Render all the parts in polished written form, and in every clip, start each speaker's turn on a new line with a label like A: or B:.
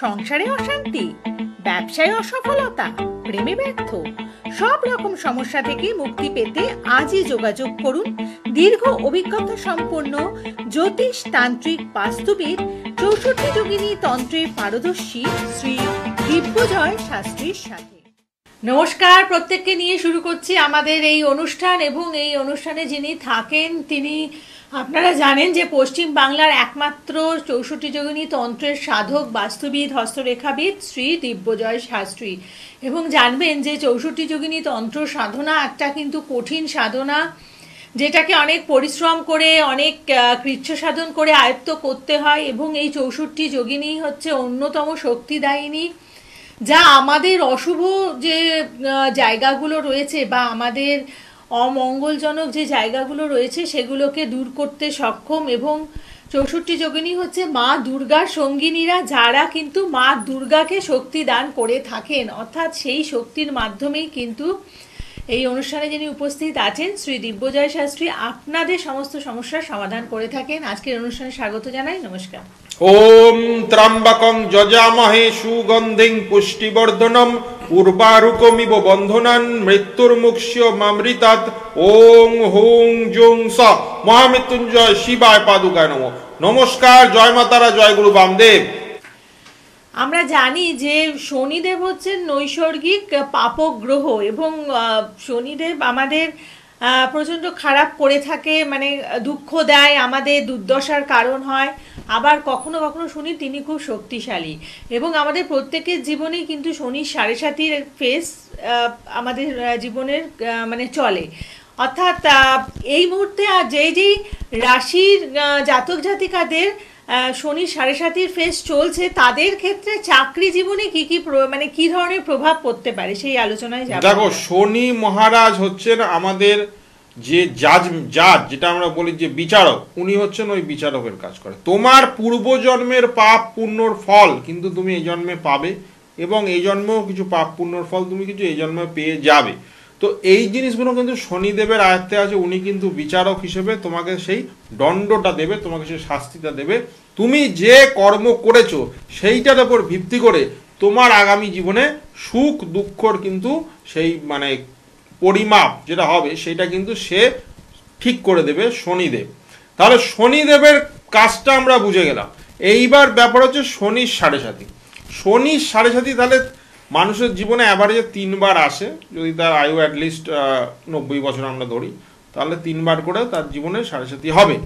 A: সংসারে অশান্তি, ব্যবসায় অসফলতা, প্রেমে ব্যর্থ, সব রকম সমস্যা থেকে মুক্তি পেতে আজই যোগাযোগ করুন দীর্ঘ অভিজ্ঞতা সম্পন্ন জ্যোতিষ তান্ত্রিক বাস্তুবিদ ৬৪ যোগিনী তন্ত্রে পারদর্শী শ্রী দিব্যজয় শাস্ত্রীর সাথে। নমস্কার, প্রত্যেককে নিয়ে শুরু করছি আমাদের এই অনুষ্ঠান। এবং এই অনুষ্ঠানে যিনি থাকেন তিনি আপনারা জানেন যে পশ্চিম বাংলার একমাত্র ৬৪ যোগিনী তন্ত্রের সাধক বাস্তুবিদ হস্তরেখাবিদ শ্রী দিব্যজয় শাস্ত্রী। এবং জানবেন যে ৬৪ যোগিনী তন্ত্র সাধনা একটা কিন্তু কঠিন সাধনা, যেটাকে অনেক পরিশ্রম করে অনেক কৃচ্ছ সাধন করে আয়ত্ত করতে হয়। এবং এই ৬৪ যোগিনী হচ্ছে অন্যতম শক্তিদায়িনী, যা আমাদের অশুভ যে জায়গাগুলো রয়েছে বা আমাদের অমঙ্গলজনক যে জায়গাগুলো রয়েছে সেগুলোকে দূর করতে সক্ষম। এবং ৬৪ যোগিনী হচ্ছে মা দুর্গার সঙ্গিনীরা, যারা কিন্তু মা দুর্গাকে শক্তি দান করে থাকেন। অর্থাৎ সেই শক্তির মাধ্যমেই কিন্তু এই অনুষ্ঠানে যিনি উপস্থিত আছেন শ্রী দিব্যজয় শাস্ত্রী আপনাদের সমস্ত সমস্যার সমাধান করে থাকেন। আজকের অনুষ্ঠানে স্বাগত জানাই। নমস্কার।
B: ওম ত্র্যম্বকং যজামহে সুগন্ধিং পুষ্টিবর্ধনম উর্বারুকমিব বন্ধনান মৃত্যুর্মুক্ষ্যমামৃতাৎ। ওং হুং জুং স মহামৃত্যুঞ্জয় শিবায় পাদুকায় নমঃ। নমস্কার, জয় মাতারা, জয় গুরু বামদেব।
A: আমরা জানি যে শনিদেব হচ্ছেন নৈসর্গিক পাপক গ্রহ এবং শনিদেব আমাদের প্রচণ্ড খারাপ করে থাকে, মানে দুঃখ দেয়, আমাদের দুর্দশার কারণ হয়। আবার কখনো কখনো শুনি তিনি খুব শক্তিশালী। এবং আমাদের প্রত্যেকের জীবনেই কিন্তু শনির ৭.৫ ফেজ আমাদের জীবনের মানে চলে। অর্থাৎ এই মুহূর্তে যেই রাশির জাতক জাতিকাদের শনির ৭.৫ ফেজ চলছে, তাদের ক্ষেত্রে চাকরি জীবনে মানে কি ধরনের প্রভাব পড়তে পারে সেই আলোচনায় যাব।
B: দেখো, শনি মহারাজ হচ্ছেন আমাদের যে জাজ, যেটা আমরা বলি যে বিচারক, উনি হচ্ছেন ওই বিচারকের কাজ করে। তোমার পূর্বজন্মের পাপ পুণ্যর ফল কিন্তু তুমি এই জন্মে পাবে, এবং এই জন্মেও কিছু পাপ পুণ্যর ফল তুমি কিছু এই জন্মে পেয়ে যাবে। তো এই জিনিসগুলো কিন্তু শনিদেবের আয়ত্তে আছে। উনি কিন্তু বিচারক হিসেবে তোমাকে সেই দণ্ডটা দেবে, তোমাকে সেই শাস্তিটা দেবে। তুমি যে কর্ম করেছো সেইটার উপর ভিত্তি করে তোমার আগামী জীবনে সুখ দুঃখর কিন্তু সেই মানে পরিমাপ যেটা হবে সেটা কিন্তু সে ঠিক করে দেবে শনিদেব। তাহলে শনিদেবের কাজটা আমরা বুঝে গেলাম। এইবার ব্যাপার হচ্ছে শনির ৭.৫। শনির ৭.৫ তাহলে মানুষের জীবনে অ্যাভারেজে ৩ বার আসে। যদি তার আয়ু অ্যাটলিস্ট ৯০ বছর আমরা ধরি, তাহলে ৩ বার করে তার জীবনে ৭.৫ হবে।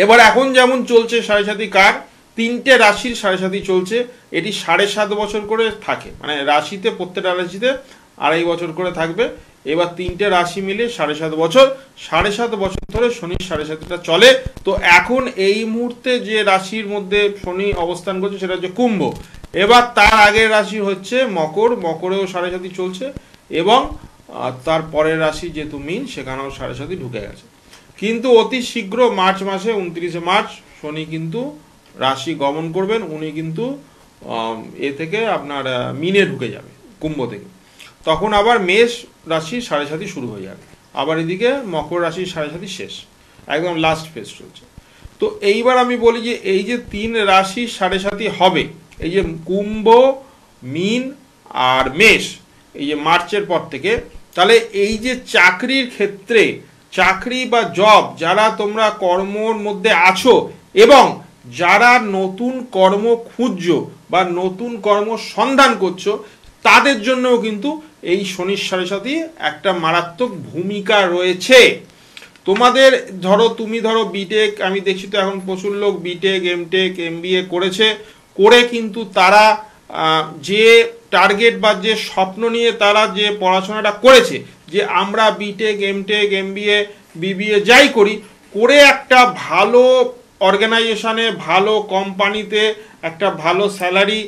B: এবার এখন যেমন চলছে ৭.৫ কার, ৩টে রাশির ৭.৫ চলছে। এটি ৭.৫ বছর করে থাকে, মানে রাশিতে প্রত্যেকটা রাশিতে ২.৫ বছর করে থাকবে। এবার 3টে রাশি মিলে ৭.৫ বছর, ৭.৫ বছর ধরে শনির ৭.৫টা চলে। তো এখন এই মুহূর্তে যে রাশির মধ্যে শনি অবস্থান করছে সেটা হচ্ছে কুম্ভ। এবার তার আগের রাশি হচ্ছে মকর, মকরেও ৭.৫ চলছে। এবং তার পরের রাশি যেহেতু মীন, সেখানেও ৭.৫ ঢুকে গেছে। কিন্তু অতি শীঘ্র মার্চ মাসে ২৯শে মার্চ শনি কিন্তু রাশি গমন করবেন। উনি কিন্তু এ থেকে আপনার মীনে ঢুকে যাবে, কুম্ভ থেকে। তখন আবার মেষ রাশির ৭.৫ শুরু হয়ে যাবে। আবার এদিকে মকর রাশির ৭.৫ শেষ, একদম লাস্ট ফেজ চলছে। তো এইবার আমি বলি যে এই যে ৩ রাশির ৭.৫ হবে, এই যে কুম্ভ, মীন আর মেষ, এই যে মার্চের পর থেকে, তাহলে এই যে চাকরির ক্ষেত্রে, চাকরি বা জব, যারা তোমরা কর্মর মধ্যে আছো এবং যারা নতুন কর্ম খুঁজছো বা নতুন কর্ম সন্ধান করছো, তাদের জন্যও কিন্তু এই শনির ৭.৫ একটা মারাত্মক ভূমিকা রয়েছে। তোমাদের তুমি ধরো বিটেক, আমি দেখছি তো এখন প্রচুর লোক বিটেক, এমটেক, এমবিএ করেছে, করে কিন্তু তারা যে টার্গেট বা যে স্বপ্ন নিয়ে তারা যে পড়াশোনাটা করেছে, যে আমরা বিটেক, এমটেক, এমবিএ, বিবিএ যাই করি, করে একটা ভালো অর্গানাইজেশনে, ভালো কোম্পানিতে একটা ভালো স্যালারি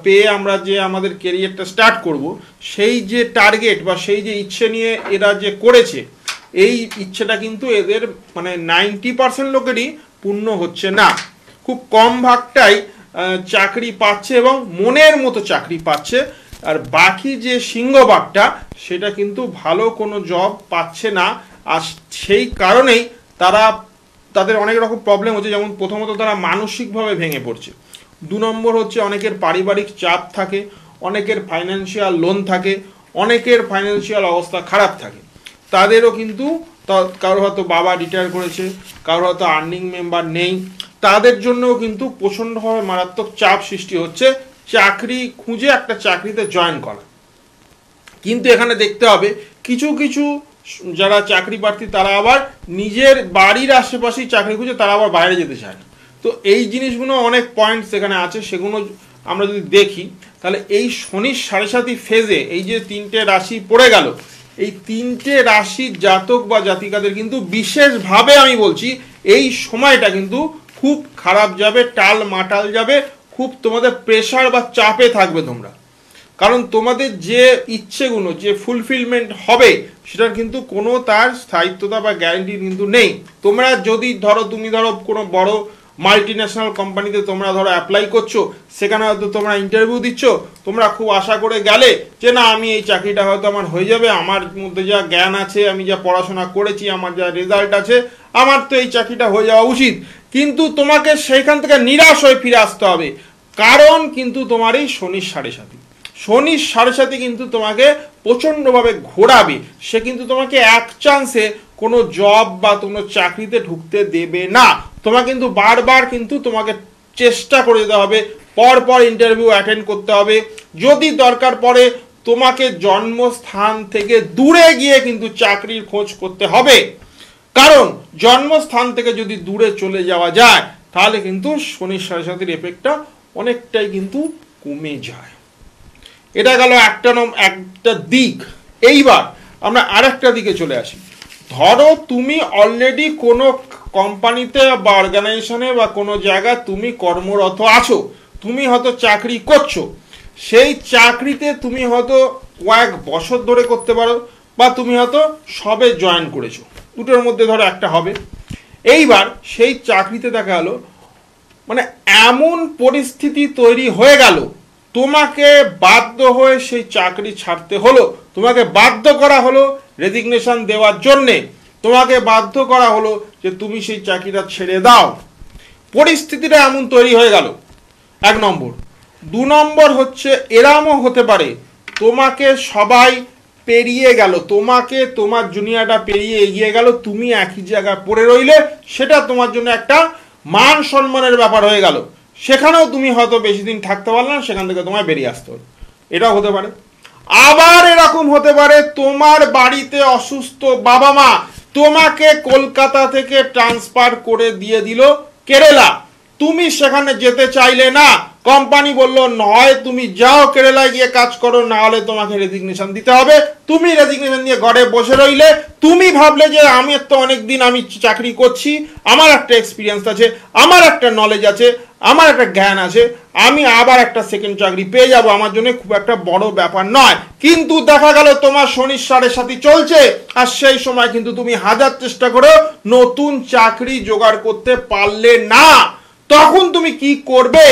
B: পেয়ে আমরা যে আমাদের কেরিয়ারটা স্টার্ট করব, সেই যে টার্গেট বা সেই যে ইচ্ছে নিয়ে এরা যে করেছে, এই ইচ্ছেটা কিন্তু এদের মানে 90% লোকেরই পূর্ণ হচ্ছে না। খুব কম ভাগটাই চাকরি পাচ্ছে এবং মনের মতো চাকরি পাচ্ছে, আর বাকি যে সিংহভাগটা সেটা কিন্তু ভালো কোনো জব পাচ্ছে না। আর সেই কারণেই তাদের অনেক রকম প্রবলেম হচ্ছে। যেমন প্রথমত তারা মানসিকভাবে ভেঙে পড়ছে, 2 নম্বর হচ্ছে অনেকের পারিবারিক চাপ থাকে, অনেকের ফাইন্যান্সিয়াল লোন থাকে, অনেকের ফাইন্যান্সিয়াল অবস্থা খারাপ থাকে, তাদেরও কিন্তু কারোর হয়তো বাবা রিটায়ার করেছে, কারোর হয়তো আর্নিং মেম্বার নেই, তাদের জন্যও কিন্তু প্রচণ্ডভাবে মারাত্মক চাপ সৃষ্টি হচ্ছে চাকরি খুঁজে একটা চাকরিতে জয়েন করা। কিন্তু এখানে দেখতে হবে কিছু কিছু যারা চাকরি প্রার্থী তারা আবার নিজের বাড়ির আশেপাশেই চাকরি খুঁজে, তারা আবার বাইরে যেতে চায় না। তো এই জিনিসগুলো অনেক পয়েন্টস এখানে আছে, সেগুলো আমরা যদি দেখি তাহলে এই শনির 7.5 ফেজে এই যে 3টে রাশি পড়ে গেল, এই 3টে রাশির জাতক বা জাতিকাদের কিন্তু বিশেষভাবে আমি বলছি এই সময়টা কিন্তু খুব খারাপ যাবে, টাল মাটাল যাবে, খুব তোমাদের প্রেশার বা চাপে থাকবে তোমরা। কারণ তোমাদের যে ইচ্ছেগুলো যে ফুলফিলমেন্ট হবে সেটার কিন্তু কোনো তার স্থায়িত্বতা বা গ্যারান্টি কিন্তু নেই। তোমরা যদি তুমি ধরো কোনো বড় মাল্টি ন্যাশনাল কোম্পানিতে তোমরা ধরো অ্যাপ্লাই করছো, সেখানে হয়তো তোমরা ইন্টারভিউ দিচ্ছ, তোমরা খুব আশা করে গেলে যে না আমি এই চাকরিটা হয়তো আমার হয়ে যাবে, আমার মধ্যে যা জ্ঞান আছে, আমি যা পড়াশোনা করেছি, আমার যা রেজাল্ট আছে, আমার তো এই চাকরিটা হয়ে যাওয়া উচিত। কিন্তু তোমাকে সেইখান থেকে নিরাশ হয়ে ফিরে আসতে হবে, কারণ কিন্তু তোমার এই শনির 7.5, শনির 7.5 কিন্তু তোমাকে প্রচণ্ডভাবে ঘোরাবে। সে কিন্তু তোমাকে এক চান্সে কোনো জব বা কোনো চাকরিতে ঢুকতে দেবে না। তোমাকে কিন্তু বারবার কিন্তু তোমাকে চেষ্টা করে যেতে হবে, পরপর ইন্টারভিউ অ্যাটেন্ড করতে হবে, যদি দরকার পড়ে তোমাকে জন্মস্থান থেকে দূরে গিয়ে কিন্তু চাকরির খোঁজ করতে হবে। কারণ জন্মস্থান থেকে যদি দূরে চলে যাওয়া যায় তাহলে কিন্তু শনির 7.5 এফেক্টটা অনেকটাই কিন্তু কমে যায়। এটা গেল একটা দিক। এইবার আমরা আরেকটা দিকে চলে আসি। ধরো তুমি অলরেডি কোনো কোম্পানিতে বা অর্গানাইজেশনে বা কোনো জায়গায় তুমি কর্মরত আছো, তুমি হয়তো চাকরি করছো, সেই চাকরিতে তুমি হয়তো কয়েক বছর ধরে করতে পারো, বা তুমি হয়তো সবে জয়েন করেছো, দুটোর মধ্যে ধরো একটা হবে। এইবার সেই চাকরিতে দেখা গেলো মানে এমন পরিস্থিতি তৈরি হয়ে গেল, তোমাকে বাধ্য হয়ে সেই চাকরি ছাড়তে হলো, তোমাকে বাধ্য করা হলো রেজিগনেশন দেওয়ার জন্যে, তোমাকে বাধ্য করা হলো যে তুমি সেই চাকরিটা ছেড়ে দাও। পরিস্থিতিটা এমন তৈরি হয়ে গেল, 1 নম্বর। 2 নম্বর হচ্ছে এরমও হতে পারে তোমাকে সবাই পেরিয়ে গেল, তোমাকে তোমার জুনিয়রটা পেরিয়ে এগিয়ে গেল, তুমি একই জায়গায় পড়ে রইলে, সেটা তোমার জন্য একটা মান সম্মানের ব্যাপার হয়ে গেল, সেখানেও তুমি হয়তো বেশি দিন থাকতে পারলে না, সেখান থেকে তোমায় বেরিয়ে আসতে হবে, এটাও হতে পারে। আবার এরকম হতে পারে তোমার বাড়িতে অসুস্থ বাবা মা তোমাকে কলকাতা থেকে ট্রান্সফার করে দিয়ে দিল কেরালা, তুমি সেখানে যেতে চাইলে না, কোম্পানি বললো নয় তুমি যাও কেরালায় গিয়ে কাজ করো, না হলে তোমাকে রেজিগনেশন দিতে হবে, তুমি রেজিগনেশন দিয়ে ঘরে বসে রইলে, তুমি ভাবলে যে আমি তো অনেকদিন আমি চাকরি করছি, আমার একটা এক্সপিরিয়েন্স আছে, আমার একটা নলেজ আছে, আমার একটা জ্ঞান আছে, আমি আবার একটা সেকেন্ড চাকরি পেয়ে যাব, আমার জন্য খুব একটা বড় ব্যাপার নয়। কিন্তু দেখা গেল তোমার শনির 7.5 চলছে, আর সেই সময় কিন্তু তুমি হাজার চেষ্টা করে নতুন চাকরি জোগাড় করতে পারলে না, তখন তুমি কি করবে?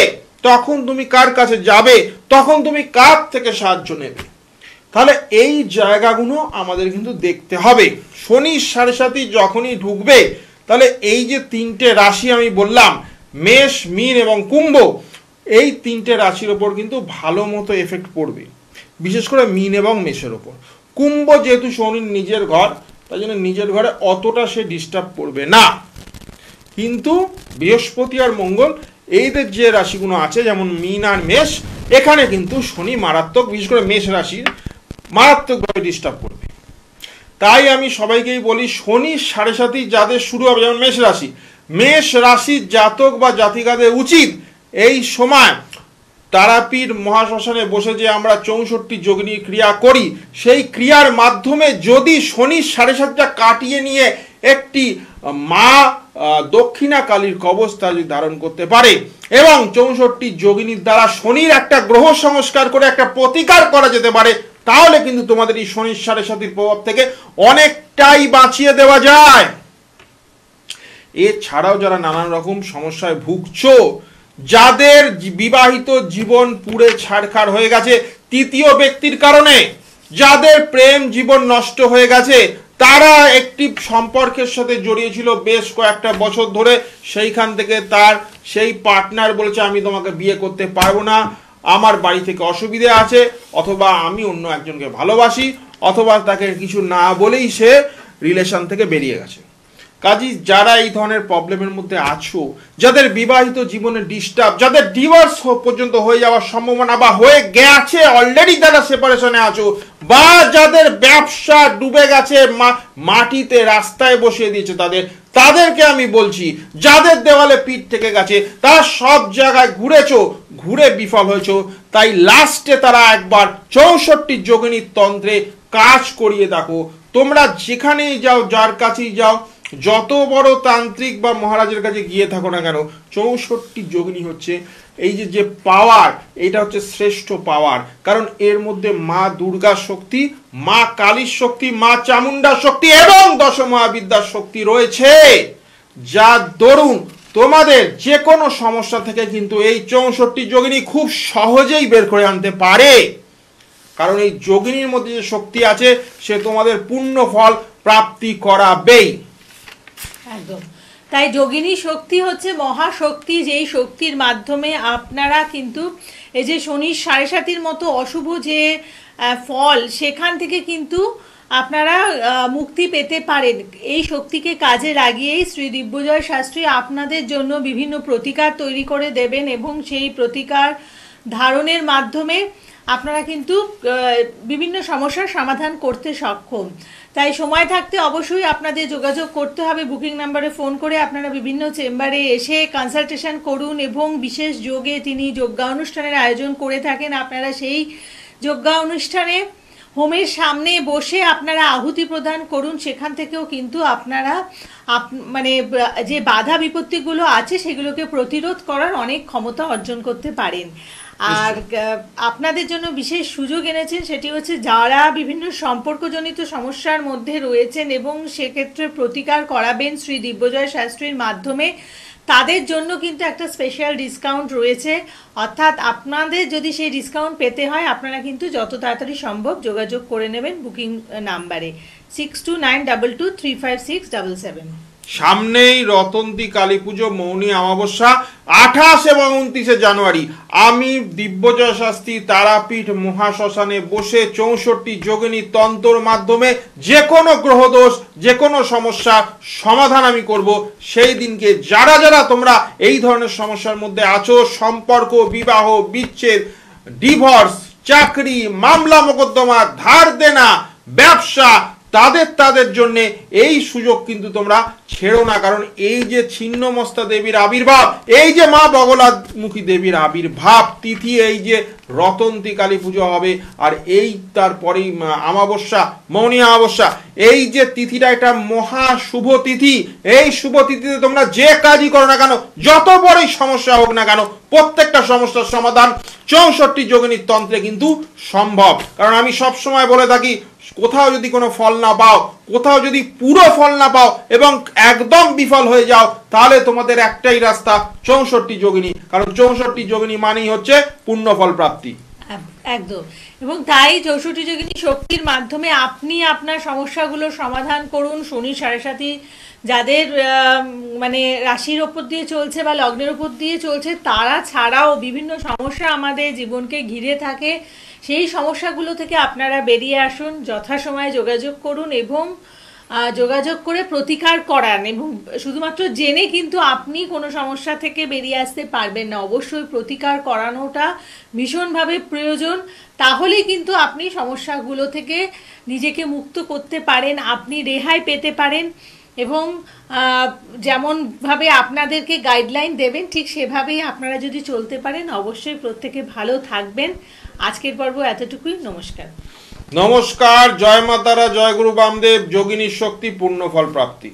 B: তখন তুমি কার কাছে যাবে? তখন তুমি কার থেকে সাহায্য নেবে? তাহলে এই জায়গাগুলো আমাদের কিন্তু দেখতে হবে। শনির 7.5 যখনই ঢুকবে, তাহলে এই যে 3টে রাশি আমি বললাম, মেষ, মীন এবং কুম্ভ, এই 3টে রাশির ওপর কিন্তু ভালো মতো এফেক্ট পড়বে, বিশেষ করে মীন এবং মেষের ওপর। কুম্ভ যেহেতু শনির নিজের ঘর, তাই জন্য নিজের ঘরে অতটা সে ডিস্টার্ব করবে না। কিন্তু বৃহস্পতি আর মঙ্গল এইদের যে রাশিগুলো আছে, যেমন মীন আর মেষ, এখানে কিন্তু শনি মারাত্মক, বিশেষ করে মেষ রাশির মারাত্মকভাবে ডিস্টার্ব করবে। তাই আমি সবাইকেই বলি, শনির 7.5 যাদের শুরু হবে, যেমন মেষ রাশির জাতক বা জাতিকাদের উচিত এই সময় তারাপীঠ মহাশ্মশানে বসে যে আমরা 64 যোগিনী ক্রিয়া করি, সেই ক্রিয়ার মাধ্যমে যদি শনির 7.5টা কাটিয়ে নিয়ে একটি মা দক্ষিণা কালীর কবচ তা যদি ধারণ করতে পারে, এবং 64 যোগিনীর দ্বারা শনির একটা গ্রহ সংস্কার করে একটা প্রতিকার করা যেতে পারে, তাহলে কিন্তু তোমাদের এই শনির 7.5 প্রভাব থেকে অনেকটাই বাঁচিয়ে দেওয়া যায়। এছাড়াও যারা নানান রকম সমস্যায় ভুগছো, যাদের বিবাহিত জীবন পুড়ে ছারখার হয়ে গেছে তৃতীয় ব্যক্তির কারণে, যাদের প্রেম জীবন নষ্ট হয়ে গেছে, তারা একটি সম্পর্কের সাথে জড়িয়ে ছিল বেশ কয়েকটা বছর ধরে, সেইখান থেকে তার সেই পার্টনার বলেছে আমি তোমাকে বিয়ে করতে পারবো না, আমার বাড়ি থেকে অসুবিধে আছে, অথবা আমি অন্য একজনকে ভালোবাসি, অথবা তাকে কিছু না বলেই সে রিলেশন থেকে বেরিয়ে গেছে। কাজী যারা এই ধরনের প্রবলেমের মধ্যে আছো, যাদের বিবাহিত জীবনে ডিস্টার্ব, যাদের ডিভোর্স পর্যন্ত হয়ে যাওয়ার সম্ভাবনা বা হয়ে গেছে অলরেডি, যারা সেপারেশনে আছো, বা যাদের ব্যবসা ডুবে গেছে, মাটিতে রাস্তায় বসিয়ে দিয়েছে তাদেরকে আমি বলছি, যাদের দেওয়ালে পিঠ থেকে গেছে, তারা সব জায়গায় ঘুরেছো, ঘুরে বিফল হয়েছো, তাই লাস্টে তারা একবার 64 যোগিনী তন্ত্রে কাজ করিয়ে দেখো। তোমরা যেখানেই যাও, যার কাছেই যাও, যত বড় তান্ত্রিক বা মহারাজের কাছে গিয়ে থাকো না কেন, 64 যোগিনী হচ্ছে এই যে পাওয়ার, এটা হচ্ছে শ্রেষ্ঠ পাওয়ার। কারণ এর মধ্যে মা দুর্গার শক্তি, মা কালীর শক্তি, মা চামুন্ডার শক্তি এবং দশমহাবিদ্যার শক্তি রয়েছে, যা দরুন তোমাদের যে কোনো সমস্যা থেকে কিন্তু এই 64 যোগিনী খুব সহজেই বের করে আনতে পারে। কারণ এই যোগিনীর মধ্যে যে শক্তি আছে, সে তোমাদের পূর্ণ ফল প্রাপ্তি করাবেই।
A: একদম তাই যোগিনী শক্তি হচ্ছে মহাশক্তি, যেই শক্তির মাধ্যমে আপনারা কিন্তু এই যে শনির 7.5 মতো অশুভ যে ফল, সেখান থেকে কিন্তু আপনারা মুক্তি পেতে পারেন। এই শক্তিকে কাজে লাগিয়েই শ্রী দিব্যজয় শাস্ত্রী আপনাদের জন্য বিভিন্ন প্রতিকার তৈরি করে দেবেন, এবং সেই প্রতিকার ধারণের মাধ্যমে আপনারা কিন্তু বিভিন্ন সমস্যার সমাধান করতে সক্ষম। তাই সময় থাকতে অবশ্যই আপনাদের যোগাযোগ করতে হবে, বুকিং নাম্বারে ফোন করে আপনারা বিভিন্ন চেম্বারে এসে কনসালটেশন করুন, এবং বিশেষ যোগে তিনি যজ্ঞা অনুষ্ঠানের আয়োজন করে থাকেন। আপনারা সেই যজ্ঞা অনুষ্ঠানে হোমের সামনে বসে আপনারা আহুতি প্রদান করুন, সেখান থেকেও কিন্তু আপনারা মানে যে বাধা বিপত্তিগুলো আছে সেগুলোকে প্রতিরোধ করার অনেক ক্ষমতা অর্জন করতে পারেন। আর আপনাদের জন্য বিশেষ সুযোগ এনেছেন, সেটি হচ্ছে যারা বিভিন্ন সম্পর্কজনিত সমস্যার মধ্যে রয়েছেন এবং সেক্ষেত্রে প্রতিকার করাবেন শ্রী দিব্যজয় শাস্ত্রীর মাধ্যমে, তাদের জন্য কিন্তু একটা স্পেশাল ডিসকাউন্ট রয়েছে। অর্থাৎ আপনাদের যদি সেই ডিসকাউন্ট পেতে হয়, আপনারা কিন্তু যত তাড়াতাড়ি সম্ভব যোগাযোগ করে নেবেন বুকিং নাম্বারে 6292235677।
B: সামনেই রতন্তী কালী পুজো, মৌনী অমাবস্যা 28 এবং 29 জানুয়ারি আমি দিব্যজয় শাস্ত্রী তারাপীঠ মহাশ্মশানে বসে 64 যোগিনী তন্ত্রের মাধ্যমে যে কোনো গ্রহদোষ, যে কোনো সমস্যা সমাধান আমি করব। সেই দিনকে যারা যারা তোমরা এই ধরনের সমস্যার মধ্যে আছো, সম্পর্ক, বিবাহ, বিচ্ছেদ, ডিভোর্স, চাকরি, মামলা মোকদ্দমা, ধার দেনা, ব্যবসা, তাদের জন্য এই সুযোগ কিন্তু তোমরা ছেড়ো না। কারণ এই যে ছিন্নমস্তা দেবীর আবির্ভাব, এই যে মা বগলামুখী দেবীর আবির্ভাব তিথি, এই যে রতন্তী কালী পুজো হবে, আর এই তারপরেই অমাবস্যা, মৌনী অমাবস্যা, এই যে তিথিটা, এটা মহা শুভ তিথি। এই শুভ তিথিতে তোমরা যে কাজই করো না কেন, যত বড়ই সমস্যা হোক না কেন, প্রত্যেকটা সমস্যার সমাধান 64 যোগিনীর তন্ত্রে কিন্তু সম্ভব। কারণ আমি সব সময় বলে থাকি, কোথাও যদি কোনো ফল না পাও, কোথাও যদি পুরো ফল না পাও এবং একদম বিফল হয়ে যাও, তাহলে তোমাদের একটাই রাস্তা 64 যোগিনী। কারণ 64 যোগিনী মানেই হচ্ছে পূর্ণ ফল প্রাপ্তি।
A: একদম, এবং তাই 64 যোগিনী শক্তির মাধ্যমে আপনি আপনার সমস্যাগুলোর সমাধান করুন। শনি 7.5 যাদের মানে রাশির ওপর দিয়ে চলছে বা লগ্নের ওপর দিয়ে চলছে, তারা ছাড়াও বিভিন্ন সমস্যা আমাদের জীবনকে ঘিরে থাকে। সেই সমস্যাগুলো থেকে আপনারা বেরিয়ে আসুন, যথাসময়ে যোগাযোগ করুন এবং যোগাযোগ করে প্রতিকার করান। এবং শুধুমাত্র জেনে কিন্তু আপনি কোনো সমস্যা থেকে বেরিয়ে আসতে পারবেন না, অবশ্যই প্রতিকার করানোটা ভীষণভাবে প্রয়োজন। তাহলেই কিন্তু আপনি সমস্যাগুলো থেকে নিজেকে মুক্ত করতে পারেন, আপনি রেহাই পেতে পারেন। এবং যেমনভাবে আপনাদেরকে গাইডলাইন দেবেন, ঠিক সেভাবেই আপনারা যদি চলতে পারেন, অবশ্যই প্রত্যেকে ভালো থাকবেন। আজকের পর্ব এতটুকুই। নমস্কার।
B: নমস্কার। জয় মাতারা, জয় গুরু বামদেব। যোগিনীর শক্তি, পূর্ণ ফল প্রাপ্তি।